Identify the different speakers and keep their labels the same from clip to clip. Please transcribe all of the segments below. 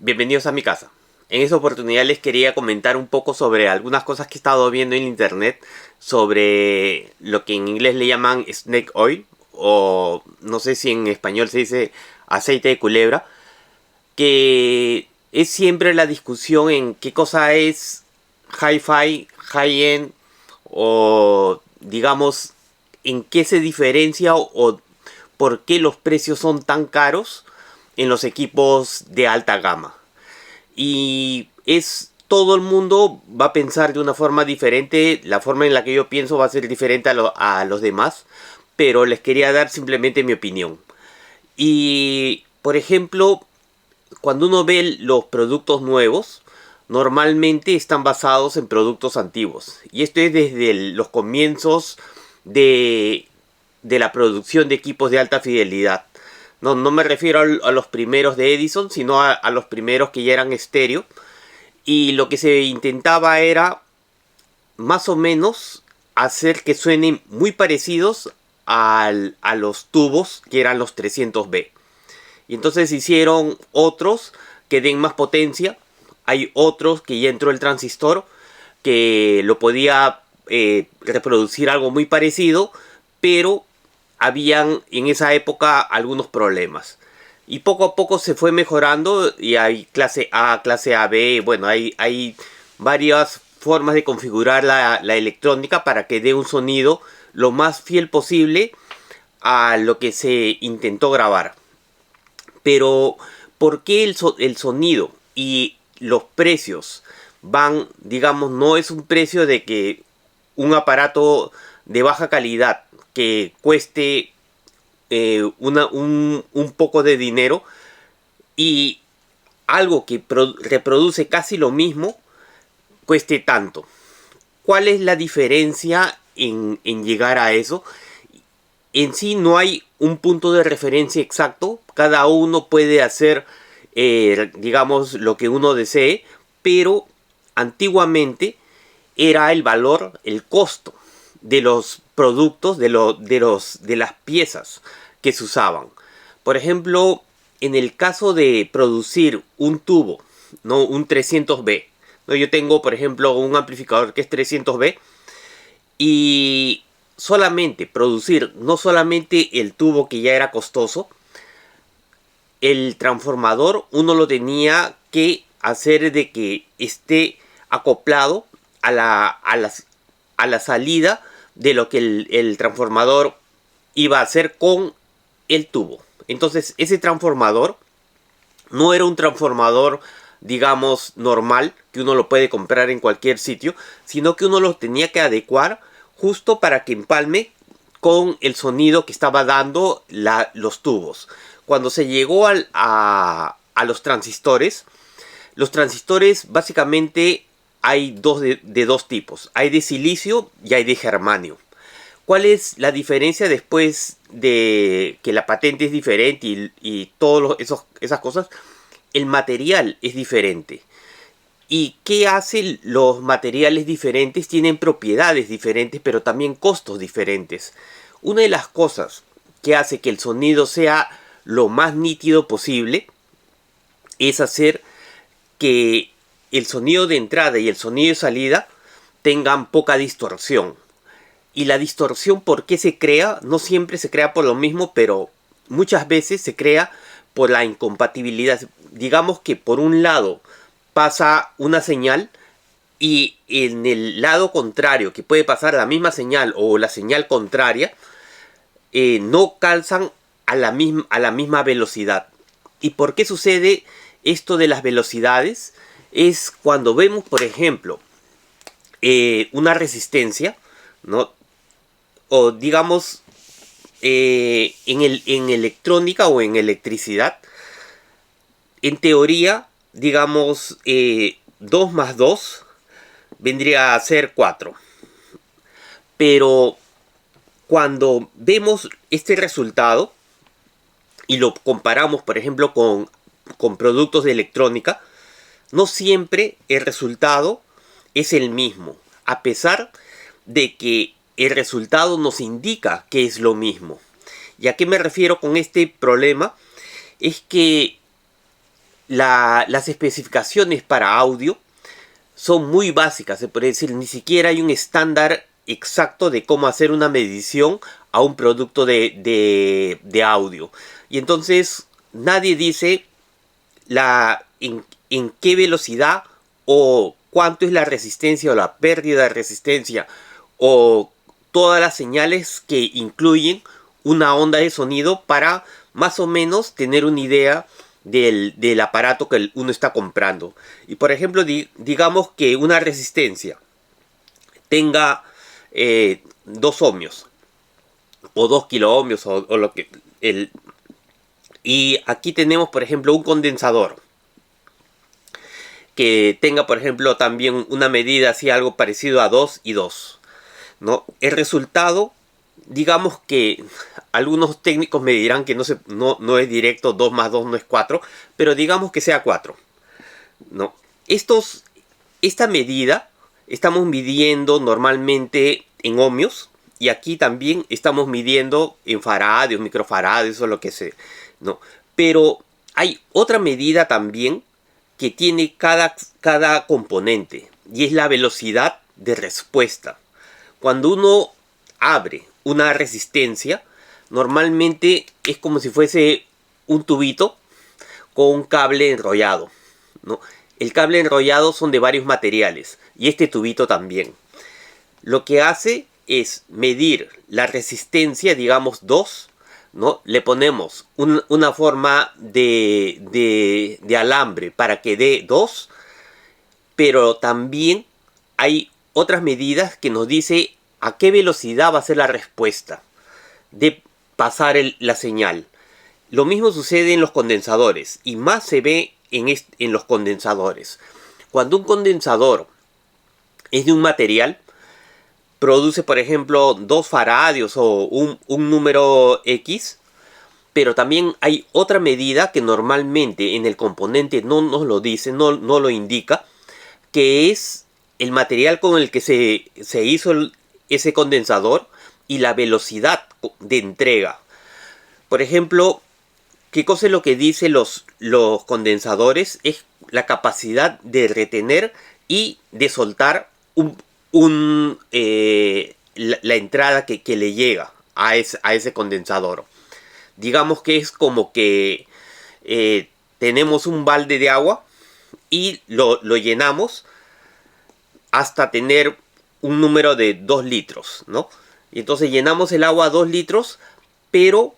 Speaker 1: Bienvenidos a mi casa. En esta oportunidad les quería comentar un poco sobre algunas cosas que he estado viendo en internet sobre lo que en inglés le llaman snake oil, o no sé si en español se dice aceite de culebra, que es siempre la discusión en qué cosa es hi-fi, high-end, o digamos en qué se diferencia o por qué los precios son tan caros en los equipos de alta gama. Y es todo el mundo va a pensar de una forma diferente. La forma en la que yo pienso va a ser diferente a los demás, pero les quería dar simplemente mi opinión. Y por ejemplo, cuando uno ve los productos nuevos, normalmente están basados en productos antiguos. Y esto es desde los comienzos de, de la producción de equipos de alta fidelidad. No me refiero a los primeros de Edison, sino a los primeros que ya eran estéreo. Y lo que se intentaba era más o menos hacer que suenen muy parecidos a los tubos que eran los 300B. Y entonces hicieron otros que den más potencia. Hay otros que ya entró el transistor que lo podía reproducir algo muy parecido, pero habían en esa época algunos problemas. Y poco a poco se fue mejorando y hay clase A, clase AB, bueno, hay varias formas de configurar la electrónica para que dé un sonido lo más fiel posible a lo que se intentó grabar. Pero, ¿por qué el sonido y los precios van, digamos, no es un precio de que un aparato de baja calidad que cueste un poco de dinero y algo que reproduce casi lo mismo cueste tanto? ¿Cuál es la diferencia en llegar a eso? En sí no hay un punto de referencia exacto. Cada uno puede hacer, digamos, lo que uno desee. Pero antiguamente era el valor, el costo de los productos, de las piezas que se usaban. Por ejemplo, en el caso de producir un tubo, ¿no? Un 300B. ¿No? Yo tengo, por ejemplo, un amplificador que es 300B. Y solamente producir, no solamente el tubo que ya era costoso, el transformador uno lo tenía que hacer de que esté acoplado a la salida de lo que el transformador iba a hacer con el tubo. Entonces ese transformador no era un transformador, digamos, normal, que uno lo puede comprar en cualquier sitio, sino que uno lo tenía que adecuar justo para que empalme con el sonido que estaba dando los tubos. Cuando se llegó a los transistores básicamente hay de dos tipos. Hay de silicio y hay de germanio. ¿Cuál es la diferencia después de que la patente es diferente y todas esas cosas? El material es diferente. ¿Y qué hacen los materiales diferentes? Tienen propiedades diferentes, pero también costos diferentes. Una de las cosas que hace que el sonido sea lo más nítido posible es hacer que el sonido de entrada y el sonido de salida tengan poca distorsión. Y la distorsión, ¿por qué se crea? No siempre se crea por lo mismo, pero muchas veces se crea por la incompatibilidad. Digamos que por un lado pasa una señal y en el lado contrario, que puede pasar la misma señal o la señal contraria, no calzan a la misma velocidad. ¿Y por qué sucede esto de las velocidades? Es cuando vemos, por ejemplo, una resistencia, ¿no? O digamos, en electrónica o en electricidad, en teoría, digamos, 2 más 2 vendría a ser 4. Pero cuando vemos este resultado y lo comparamos, por ejemplo, con productos de electrónica, no siempre el resultado es el mismo, a pesar de que el resultado nos indica que es lo mismo. ¿Y a qué me refiero con este problema? Es que las especificaciones para audio son muy básicas, se puede decir, ni siquiera hay un estándar exacto de cómo hacer una medición a un producto de audio. Y entonces nadie dice en qué velocidad o cuánto es la resistencia o la pérdida de resistencia o todas las señales que incluyen una onda de sonido para más o menos tener una idea del aparato que uno está comprando. Y por ejemplo, digamos que una resistencia tenga 2 ohmios o 2 kiloohmios o lo que y aquí tenemos por ejemplo un condensador que tenga por ejemplo también una medida así algo parecido a 2 y 2, ¿no? El resultado, digamos que algunos técnicos me dirán que no es directo, 2 más 2 no es 4, pero digamos que sea 4, ¿no? Esta medida estamos midiendo normalmente en ohmios y aquí también estamos midiendo en faradios, microfaradios o lo que sea, ¿no? Pero hay otra medida también que tiene cada componente y es la velocidad de respuesta. Cuando uno abre una resistencia, normalmente es como si fuese un tubito con un cable enrollado, ¿no? El cable enrollado son de varios materiales y este tubito también. Lo que hace es medir la resistencia, digamos 2, ¿no? Le ponemos una forma de alambre para que dé 2, pero también hay otras medidas que nos dice a qué velocidad va a ser la respuesta de pasar la señal. Lo mismo sucede en los condensadores y más se ve en los condensadores. Cuando un condensador es de un material, produce por ejemplo 2 faradios o un número X, pero también hay otra medida que normalmente en el componente no nos lo dice, no lo indica, que es el material con el que se hizo ese condensador y la velocidad de entrega. Por ejemplo, ¿qué cosa es lo que dicen los condensadores? Es la capacidad de retener y de soltar la entrada que le llega a ese condensador. Digamos que es como que tenemos un balde de agua y lo llenamos hasta tener un número de 2 litros, ¿no? Y entonces llenamos el agua a 2 litros, pero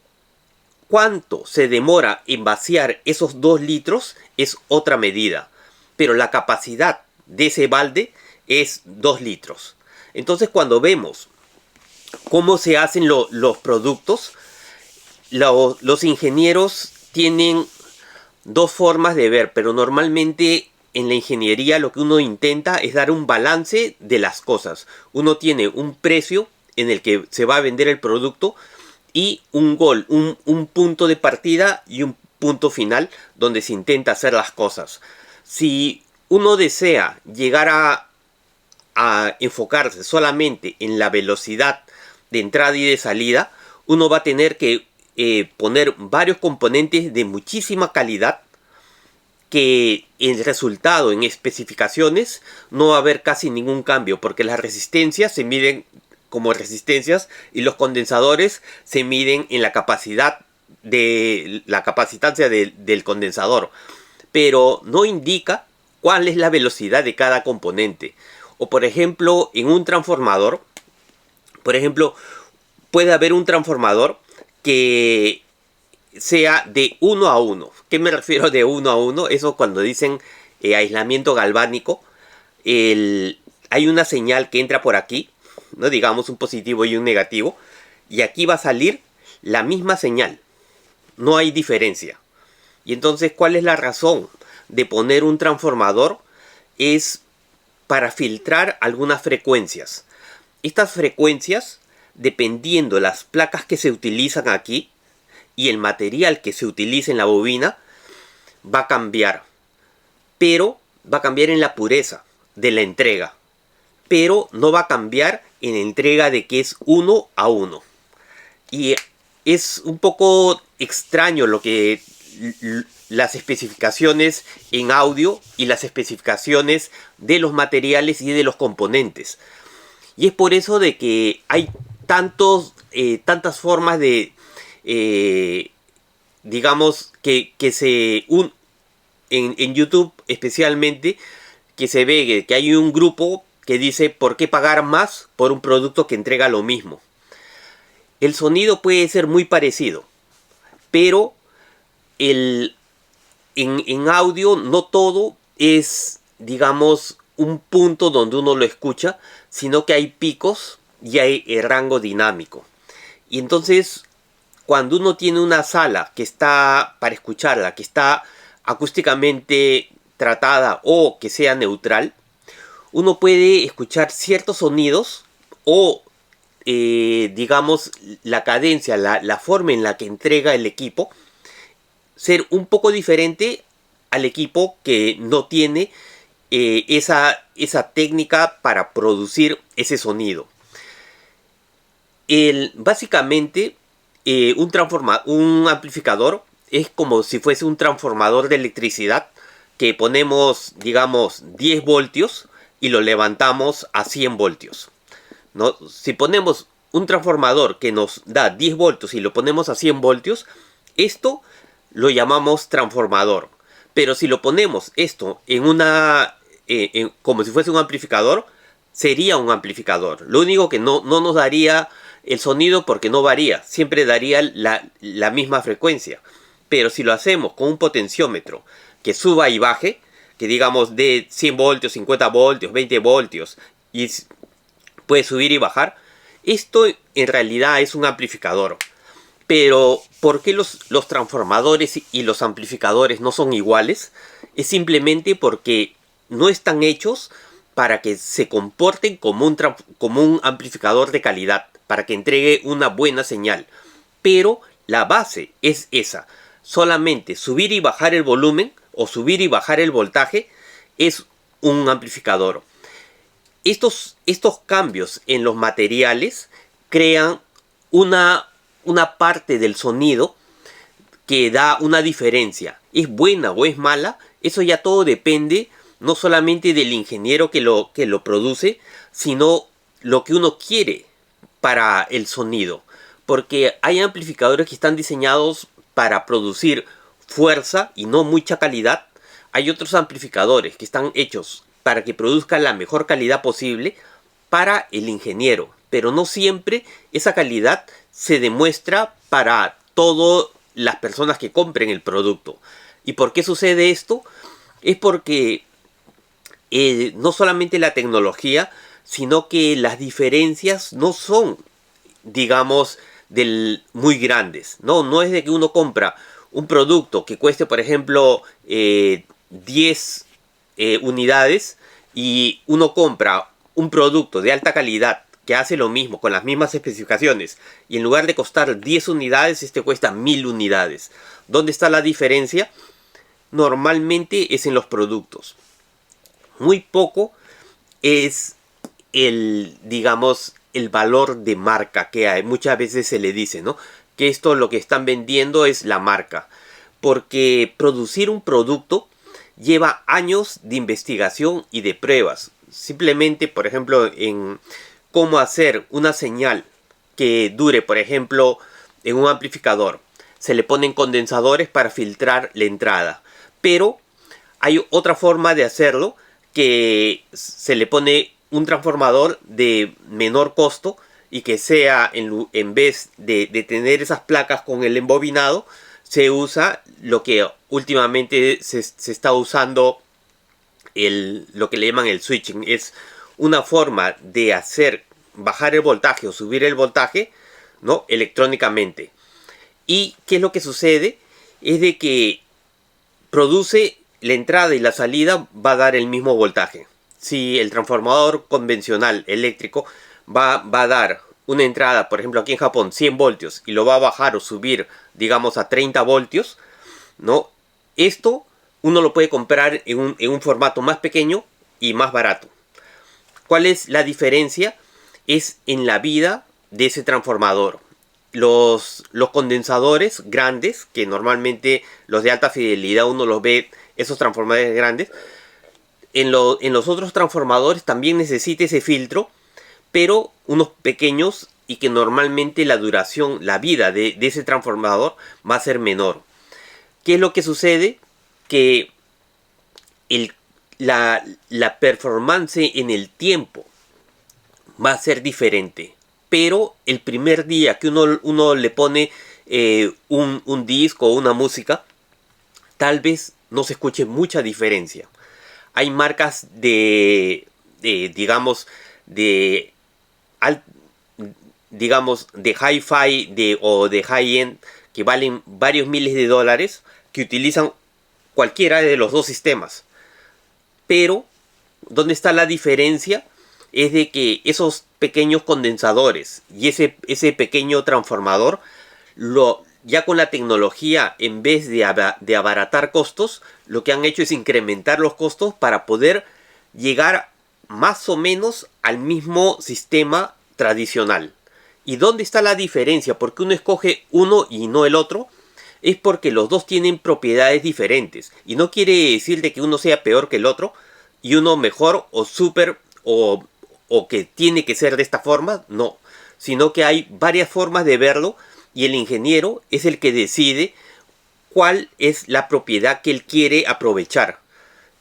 Speaker 1: cuánto se demora en vaciar esos 2 litros es otra medida. Pero la capacidad de ese balde es 2 litros. Entonces cuando vemos cómo se hacen los productos, los ingenieros tienen 2 formas de ver, pero normalmente en la ingeniería lo que uno intenta es dar un balance de las cosas. Uno tiene un precio en el que se va a vender el producto y un punto de partida y un punto final donde se intenta hacer las cosas. Si uno desea llegar a enfocarse solamente en la velocidad de entrada y de salida, uno va a tener que poner varios componentes de muchísima calidad que el resultado en especificaciones no va a haber casi ningún cambio, porque las resistencias se miden como resistencias y los condensadores se miden en la capacitancia del condensador, pero no indica cuál es la velocidad de cada componente. O por ejemplo, en un transformador, por ejemplo, puede haber un transformador que sea de 1 a 1. ¿Qué me refiero de 1 a 1? Eso cuando dicen aislamiento galvánico, hay una señal que entra por aquí, ¿no? Digamos un positivo y un negativo, y aquí va a salir la misma señal. No hay diferencia. Y entonces, ¿cuál es la razón de poner un transformador? Es para filtrar algunas frecuencias. Estas frecuencias, dependiendo de las placas que se utilizan aquí y el material que se utiliza en la bobina, va a cambiar. Pero va a cambiar en la pureza de la entrega. Pero no va a cambiar en la entrega de que es 1 a 1. Y es un poco extraño las especificaciones en audio y las especificaciones de los materiales y de los componentes. Y es por eso de que hay tantas formas de, digamos, en YouTube especialmente, que se ve que hay un grupo que dice ¿por qué pagar más por un producto que entrega lo mismo? El sonido puede ser muy parecido, pero en audio no todo es, digamos, un punto donde uno lo escucha, sino que hay picos y hay el rango dinámico. Y entonces, cuando uno tiene una sala que está para escucharla, que está acústicamente tratada o que sea neutral, uno puede escuchar ciertos sonidos o, digamos, la cadencia, la forma en la que entrega el equipo, ser un poco diferente al equipo que no tiene esa técnica para producir ese sonido. Básicamente, un amplificador es como si fuese un transformador de electricidad que ponemos, digamos, 10 voltios y lo levantamos a 100 voltios, ¿no? Si ponemos un transformador que nos da 10 voltios y lo ponemos a 100 voltios, esto lo llamamos transformador. Pero si lo ponemos esto como si fuese un amplificador, sería un amplificador. Lo único que no nos daría el sonido porque no varía, siempre daría la misma frecuencia. Pero si lo hacemos con un potenciómetro que suba y baje, que digamos de 100 voltios, 50 voltios, 20 voltios, y puede subir y bajar, esto en realidad es un amplificador. Pero ¿por qué los transformadores y los amplificadores no son iguales? Es simplemente porque no están hechos para que se comporten como un amplificador de calidad, para que entregue una buena señal. Pero la base es esa. Solamente subir y bajar el volumen o subir y bajar el voltaje es un amplificador. Estos cambios en los materiales crean una parte del sonido que da una diferencia. ¿Es buena o es mala? Eso ya todo depende no solamente del ingeniero que lo produce, sino lo que uno quiere para el sonido. Porque hay amplificadores que están diseñados para producir fuerza y no mucha calidad. Hay otros amplificadores que están hechos para que produzcan la mejor calidad posible para el ingeniero. Pero no siempre esa calidad se demuestra para todas las personas que compren el producto. ¿Y por qué sucede esto? Es porque no solamente la tecnología, sino que las diferencias no son, digamos, muy grandes. No es de que uno compra un producto que cueste, por ejemplo, 10 unidades y uno compra un producto de alta calidad que hace lo mismo, con las mismas especificaciones, y en lugar de costar 10 unidades, este cuesta 1000 unidades. ¿Dónde está la diferencia? Normalmente es en los productos. Muy poco es digamos, el valor de marca que hay. Muchas veces se le dice, ¿no?, que esto lo que están vendiendo es la marca. Porque producir un producto lleva años de investigación y de pruebas. Simplemente, por ejemplo, en cómo hacer una señal que dure, por ejemplo, en un amplificador. Se le ponen condensadores para filtrar la entrada. Pero hay otra forma de hacerlo, que se le pone un transformador de menor costo y que sea, en vez de tener esas placas con el embobinado, se usa lo que últimamente se está usando, lo que le llaman el switching. Es una forma de hacer bajar el voltaje o subir el voltaje, ¿no?, electrónicamente. ¿Y qué es lo que sucede? Es de que produce la entrada y la salida, va a dar el mismo voltaje. Si el transformador convencional eléctrico va a dar una entrada, por ejemplo aquí en Japón, 100 voltios, y lo va a bajar o subir, digamos, a 30 voltios, ¿no?, esto uno lo puede comprar en un formato más pequeño y más barato. ¿Cuál es la diferencia? Es en la vida de ese transformador. los condensadores grandes, que normalmente los de alta fidelidad uno los ve, esos transformadores grandes, en los otros transformadores también necesita ese filtro, pero unos pequeños y que normalmente la duración, la vida de ese transformador va a ser menor. ¿Qué es lo que sucede? Que la performance en el tiempo va a ser diferente. Pero el primer día que uno le pone un disco o una música, tal vez no se escuche mucha diferencia. Hay marcas digamos, de hi-fi o de high-end que valen varios miles de dólares, que utilizan cualquiera de los dos sistemas. Pero, ¿dónde está la diferencia? Es de que esos pequeños condensadores y ese pequeño transformador, ya con la tecnología, en vez de abaratar costos, lo que han hecho es incrementar los costos para poder llegar más o menos al mismo sistema tradicional. ¿Y dónde está la diferencia? ¿Por qué uno escoge uno y no el otro? Es porque los dos tienen propiedades diferentes. Y no quiere decir de que uno sea peor que el otro y uno mejor o súper o que tiene que ser de esta forma. No, sino que hay varias formas de verlo y el ingeniero es el que decide cuál es la propiedad que él quiere aprovechar.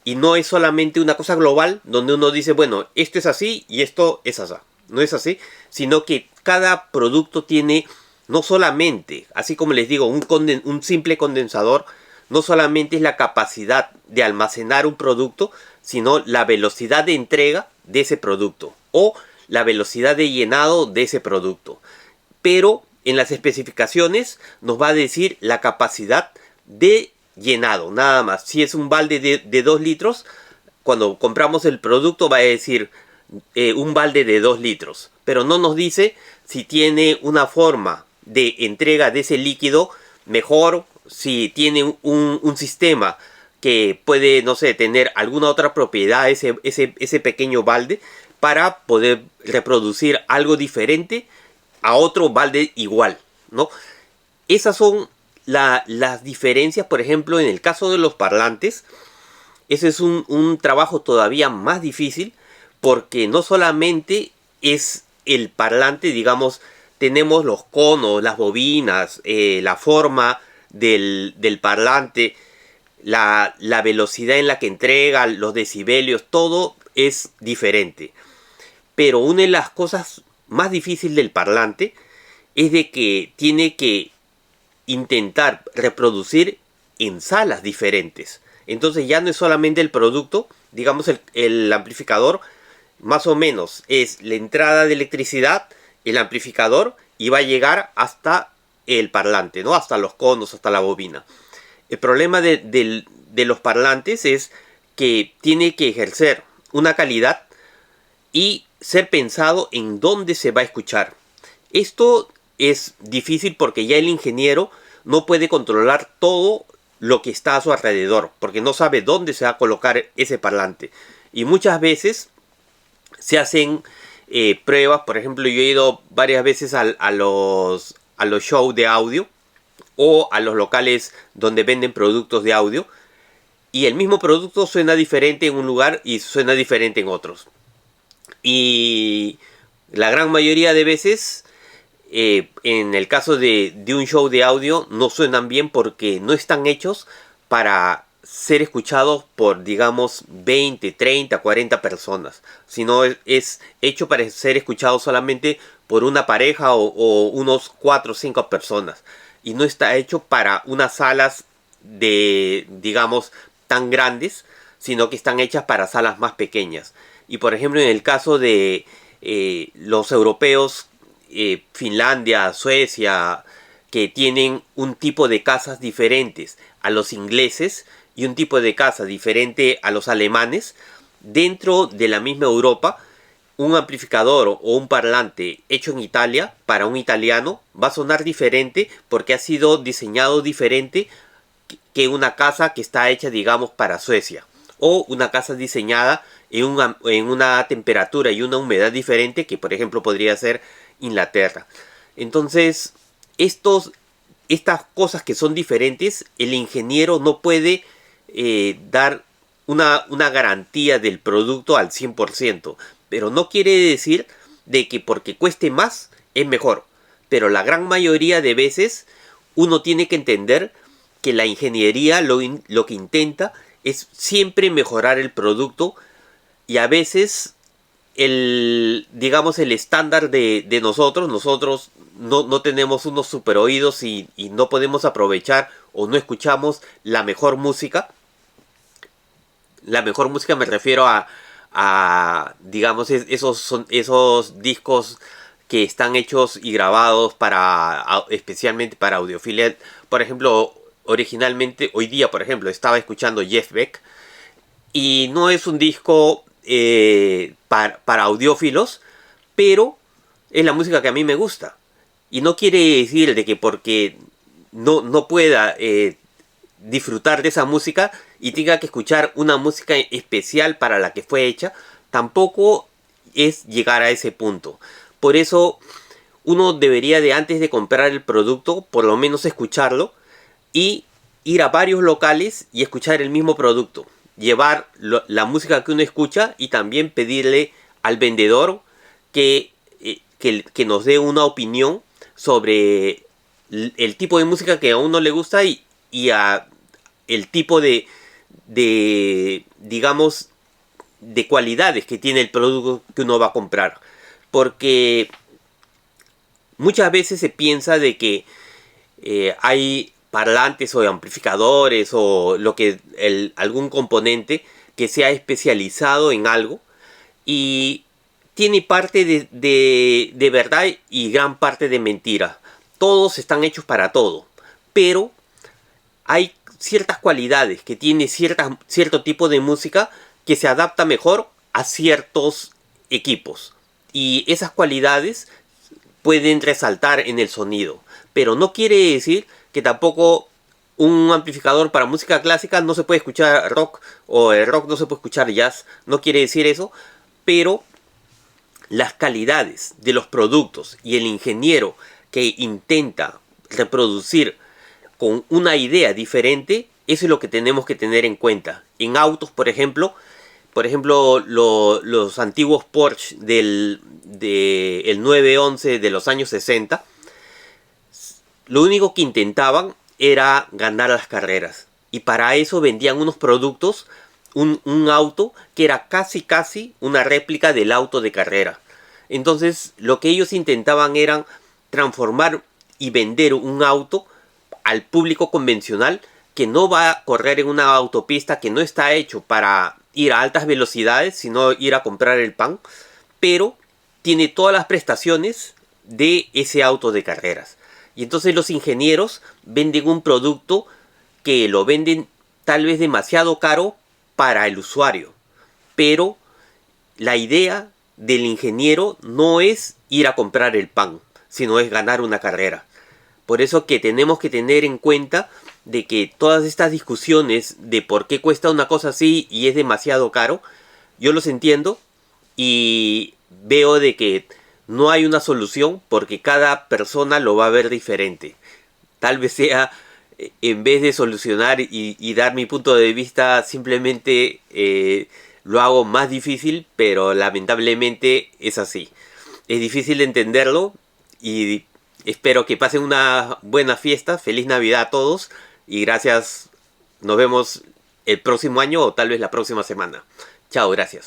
Speaker 1: Y no es solamente una cosa global donde uno dice, bueno, esto es así y esto es así. No es así, sino que cada producto tiene, no solamente, así como les digo, un simple condensador, no solamente es la capacidad de almacenar un producto, sino la velocidad de entrega de ese producto o la velocidad de llenado de ese producto. Pero en las especificaciones nos va a decir la capacidad de llenado, nada más. Si es un balde de 2 litros, cuando compramos el producto va a decir un balde de 2 litros. Pero no nos dice si tiene una forma de entrega de ese líquido mejor, si tiene un sistema que puede, no sé, tener alguna otra propiedad, ese pequeño balde, para poder reproducir algo diferente a otro balde igual, ¿no? Esas son las diferencias, por ejemplo, en el caso de los parlantes. Ese es un trabajo todavía más difícil, porque no solamente es el parlante, digamos, tenemos los conos, las bobinas, la forma del parlante, la velocidad en la que entrega, los decibelios, todo es diferente. Pero una de las cosas más difíciles del parlante es de que tiene que intentar reproducir en salas diferentes. Entonces ya no es solamente el producto, digamos el amplificador, más o menos es la entrada de electricidad, el amplificador, y va a llegar hasta el parlante, ¿no? Hasta los conos, hasta la bobina. El problema de los parlantes es que tiene que ejercer una calidad y ser pensado en dónde se va a escuchar. Esto es difícil porque ya el ingeniero no puede controlar todo lo que está a su alrededor, porque no sabe dónde se va a colocar ese parlante. Y muchas veces se hacen pruebas. Por ejemplo, yo he ido varias veces a los shows de audio o a los locales donde venden productos de audio, y el mismo producto suena diferente en un lugar y suena diferente en otros. Y la gran mayoría de veces, en el caso de un show de audio, no suenan bien porque no están hechos para ser escuchados por, digamos, 20, 30, 40 personas, sino es hecho para ser escuchado solamente por una pareja o unos 4 o 5 personas, y no está hecho para unas salas de, digamos, tan grandes, sino que están hechas para salas más pequeñas. Y por ejemplo, en el caso de los europeos, Finlandia, Suecia, que tienen un tipo de casas diferentes a los ingleses y un tipo de casa diferente a los alemanes, dentro de la misma Europa, un amplificador o un parlante hecho en Italia para un italiano va a sonar diferente porque ha sido diseñado diferente que una casa que está hecha, digamos, para Suecia, o una casa diseñada en una temperatura y una humedad diferente que, por ejemplo, podría ser Inglaterra. Entonces, estas cosas que son diferentes, el ingeniero no puede dar una garantía del producto al 100%. Pero no quiere decir de que porque cueste más es mejor. Pero la gran mayoría de veces uno tiene que entender que la ingeniería lo que intenta es siempre mejorar el producto, y a veces digamos el estándar de nosotros no tenemos unos super oídos y no podemos aprovechar o no escuchamos la mejor música. La mejor música me refiero digamos, esos discos que están hechos y grabados especialmente para audiofilia. Por ejemplo, originalmente, hoy día, por ejemplo, estaba escuchando Jeff Beck, y no es un disco para audiófilos, pero es la música que a mí me gusta. Y no quiere decir de que porque no pueda disfrutar de esa música y tenga que escuchar una música especial para la que fue hecha. Tampoco es llegar a ese punto. Por eso uno debería, de antes de comprar el producto, por lo menos escucharlo y ir a varios locales y escuchar el mismo producto. Llevar la música que uno escucha y también pedirle al vendedor que nos dé una opinión sobre el tipo de música que a uno le gusta y el tipo digamos, de cualidades que tiene el producto que uno va a comprar. Porque muchas veces se piensa de que hay parlantes o amplificadores o algún componente que sea especializado en algo, y tiene parte de verdad y gran parte de mentira. Todos están hechos para todo, pero hay ciertas cualidades que tiene cierto tipo de música que se adapta mejor a ciertos equipos, y esas cualidades pueden resaltar en el sonido. Pero no quiere decir que tampoco un amplificador para música clásica no se puede escuchar rock, o el rock no se puede escuchar jazz. No quiere decir eso, pero las calidades de los productos y el ingeniero que intenta reproducir con una idea diferente, eso es lo que tenemos que tener en cuenta. En autos, por ejemplo, los antiguos Porsche del 911 de los años 60, lo único que intentaban era ganar las carreras. Y para eso vendían unos productos, un auto que era casi una réplica del auto de carrera. Entonces lo que ellos intentaban era transformar y vender un auto al público convencional, que no va a correr en una autopista, que no está hecho para ir a altas velocidades, sino ir a comprar el pan, pero tiene todas las prestaciones de ese auto de carreras. Y entonces los ingenieros venden un producto que lo venden tal vez demasiado caro para el usuario, pero la idea del ingeniero no es ir a comprar el pan, sino es ganar una carrera. Por eso que tenemos que tener en cuenta de que todas estas discusiones de por qué cuesta una cosa así y es demasiado caro, yo los entiendo y veo de que no hay una solución, porque cada persona lo va a ver diferente. Tal vez sea, en vez de solucionar y dar mi punto de vista, simplemente lo hago más difícil, pero lamentablemente es así. Es difícil entenderlo, y espero que pasen una buena fiesta. Feliz Navidad a todos y gracias. Nos vemos el próximo año o tal vez la próxima semana. Chao, gracias.